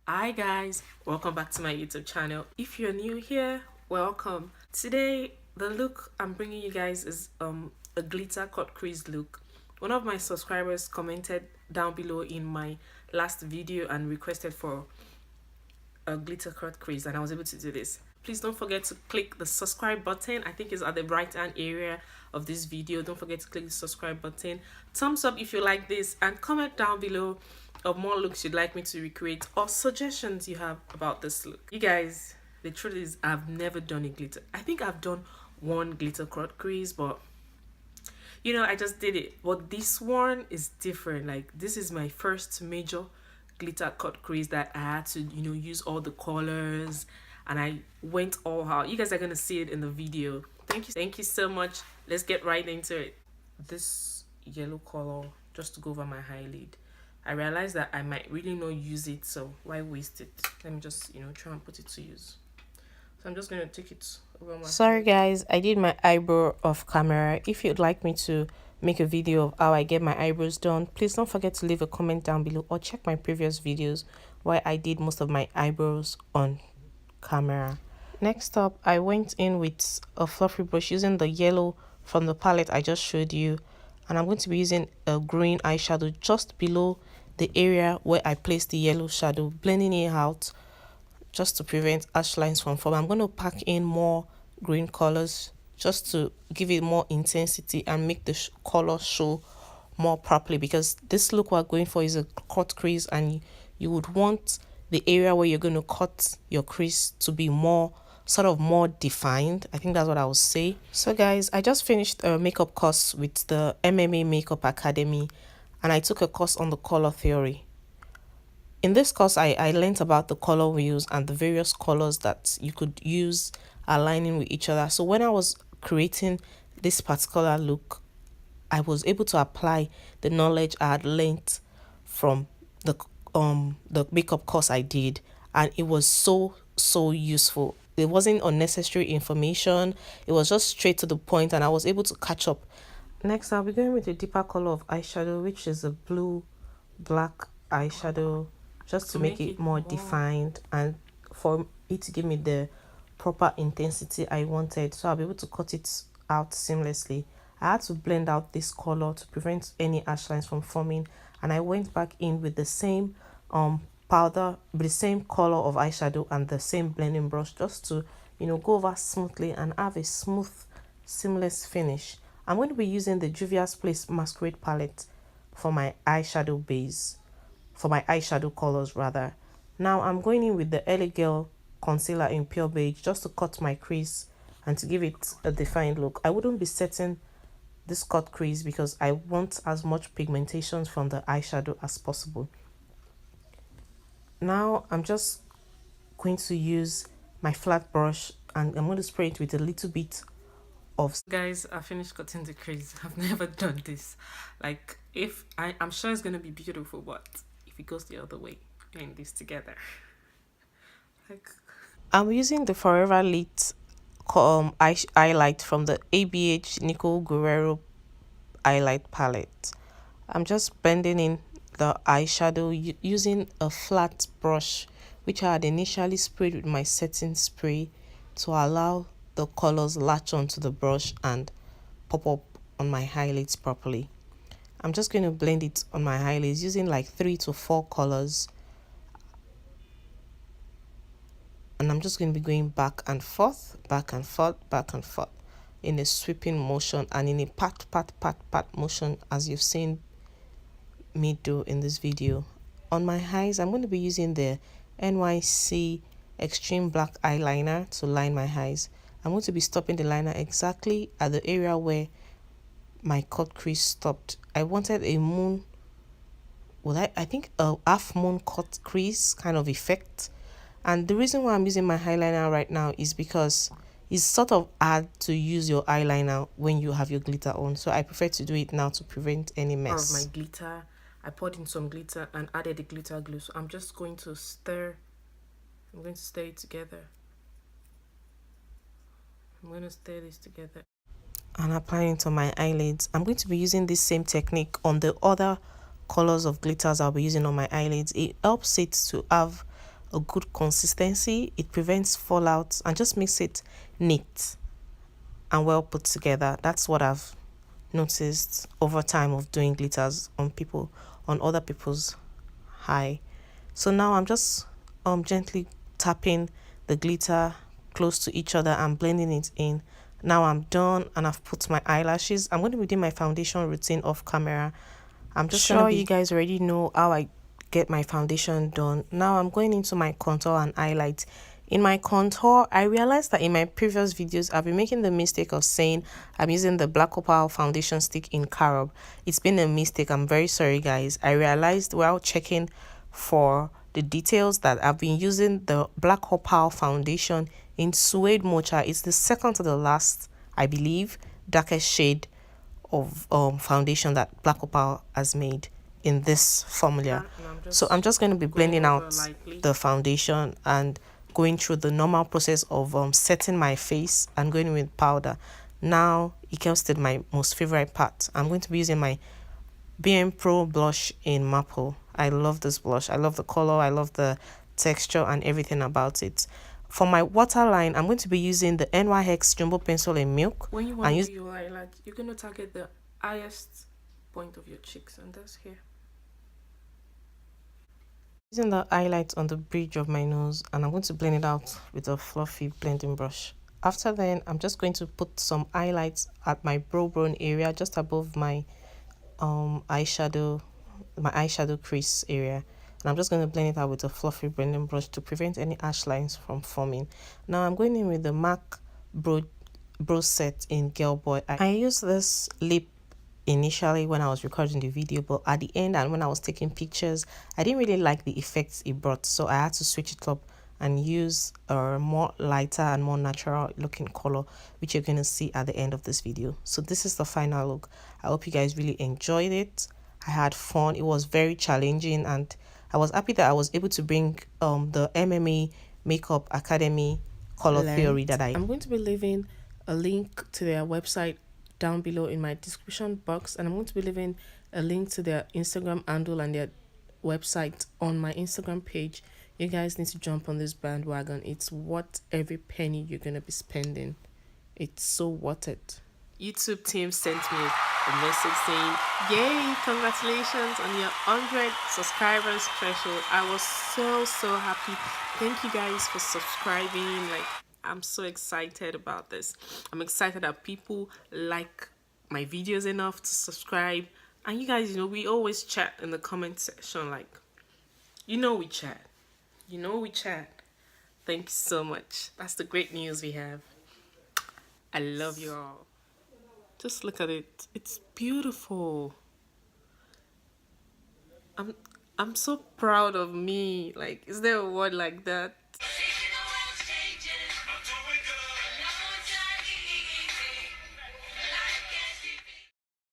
Hi guys, welcome back to my YouTube channel. If you're new here, welcome. Today the look I'm bringing you guys is a glitter cut crease look. One of my subscribers commented down below in my last video and requested for a glitter cut crease, and I was able to do this. Please don't forget to click the subscribe button. I think it's at the right hand area of this video. Don't forget to click the subscribe button. Thumbs up if you like this, and comment down below of more looks you'd like me to recreate or suggestions you have about this look. You guys, the truth is I've never done a glitter. I think I've done one glitter cut crease, but I just did it. But this one is different. Like, this is my first major glitter cut crease that I had to use all the colors, and I went all out. You guys are gonna see it in the video. Thank you so much. Let's get right into it. This yellow color, just to go over my eyelid. I realized that I might really not use it, so why waste it? Let me just try and put it to use. So I'm just gonna take it over my Sorry guys, I did my eyebrow off camera. If you'd like me to make a video of how I get my eyebrows done, please don't forget to leave a comment down below or check my previous videos where I did most of my eyebrows on camera. Next up, I went in with a fluffy brush using the yellow from the palette I just showed you, and I'm going to be using a green eyeshadow just below the area where I placed the yellow shadow, blending it out just to prevent harsh lines from forming. I'm going to pack in more green colors just to give it more intensity and make the color show more properly, because this look we're going for is a cut crease, and you would want the area where you're going to cut your crease to be more more defined. I think that's what I would say. So guys, I just finished a makeup course with the MMA Makeup Academy, and I took a course on the color theory. In this course, I learned about the color wheels and the various colors that you could use aligning with each other. So when I was creating this particular look, I was able to apply the knowledge I had learned from the makeup course I did, and it was so useful. It wasn't unnecessary information. It was just straight to the point, and I was able to catch up. Next, I'll be going with a deeper color of eyeshadow, which is a blue black eyeshadow, just to make it more defined and for it to give me the proper intensity I wanted, so I'll be able to cut it out seamlessly. I had to blend out this color to prevent any harsh lines from forming, and I went back in with the same powder, with the same color of eyeshadow and the same blending brush, just to go over smoothly and have a smooth seamless finish. I'm going to be using the Juvia's Place Masquerade palette for my eyeshadow base, for my eyeshadow colors rather. Now I'm going in with the LA Girl concealer in pure beige just to cut my crease and to give it a defined look. I wouldn't be setting this cut crease because I want as much pigmentation from the eyeshadow as possible. Now I'm just going to use my flat brush, and I'm going to spray it with a little bit of. Guys, I finished cutting the crease. I've never done this. Like, if I'm sure it's gonna be beautiful, but if it goes the other way, doing this together, like, I'm using the Forever Lit highlight from the ABH Nicole Guerrero highlight palette. I'm just blending in the eyeshadow using a flat brush, which I had initially sprayed with my setting spray to allow the colors latch onto the brush and pop up on my highlights properly. I'm just going to blend it on my highlights using like 3 to 4 colors, and I'm just going to be going back and forth, back and forth, back and forth in a sweeping motion and in a pat motion, as you've seen me do in this video. On my eyes, I'm going to be using the NYC Extreme Black eyeliner to line my eyes. I'm going to be stopping the liner exactly at the area where my cut crease stopped. I wanted a moon, well, I think a half moon cut crease kind of effect. And the reason why I'm using my eyeliner right now is because it's sort of hard to use your eyeliner when you have your glitter on. So I prefer to do it now to prevent any mess. Of my glitter, I poured in some glitter and added the glitter glue. So I'm just going to stir. I'm going to stir it together. I'm going to stir this together and applying it on my eyelids. I'm going to be using this same technique on the other colors of glitters I'll be using on my eyelids. It helps it to have a good consistency. It prevents fallout and just makes it neat and well put together. That's what I've noticed over time of doing glitters on people, on other people's eye. So now I'm just gently tapping the glitter close to each other and blending it in. Now I'm done and I've put my eyelashes. I'm going to be doing my foundation routine off camera. I'm just sure you guys already know how I get my foundation done. Now I'm going into my contour and highlight. In my contour, I realized that in my previous videos, I've been making the mistake of saying I'm using the Black Opal foundation stick in Carob. It's been a mistake. I'm very sorry, guys. I realized while checking for the details that I've been using the Black Opal foundation in Suede Mocha. It's the second to the last, I believe, darkest shade of foundation that Black Opal has made in this formula. So I'm just going to be blending out the foundation and going through the normal process of setting my face and going with powder. Now it comes to my most favorite part. I'm going to be using my BM Pro blush in Maple. I love this blush. I love the color. I love the texture and everything about it. For my waterline, I'm going to be using the NYX Jumbo Pencil in Milk. When you want to do your highlight, you're going to target the highest point of your cheeks, and that's here. Using the highlight on the bridge of my nose, and I'm going to blend it out with a fluffy blending brush. After then, I'm just going to put some highlights at my brow bone area, just above my eyeshadow crease area, and I'm just going to blend it out with a fluffy blending brush to prevent any harsh lines from forming. Now I'm going in with the MAC brow set in Girl Boy. I used this lip initially when I was recording the video, but at the end and when I was taking pictures, I didn't really like the effects it brought, so I had to switch it up and use a more lighter and more natural looking color, which you're going to see at the end of this video. So this is the final look. I hope you guys really enjoyed it. I had fun. It was very challenging, and I was happy that I was able to bring the MMA Makeup Academy color theory that I'm going to be leaving a link to their website down below in my description box, and I'm going to be leaving a link to their Instagram handle and their website on my Instagram page. You guys need to jump on this bandwagon. It's worth every penny you're going to be spending. It's so worth it. YouTube team sent me a message saying, yay, congratulations on your 100 subscribers threshold. I was so happy. Thank you guys for subscribing. Like, I'm so excited about this. I'm excited that people like my videos enough to subscribe. And you guys, we always chat in the comment section. Like, we chat. We chat. Thank you so much. That's the great news we have. I love you all. Just look at it. It's beautiful. I'm so proud of me. Like, is there a word like that?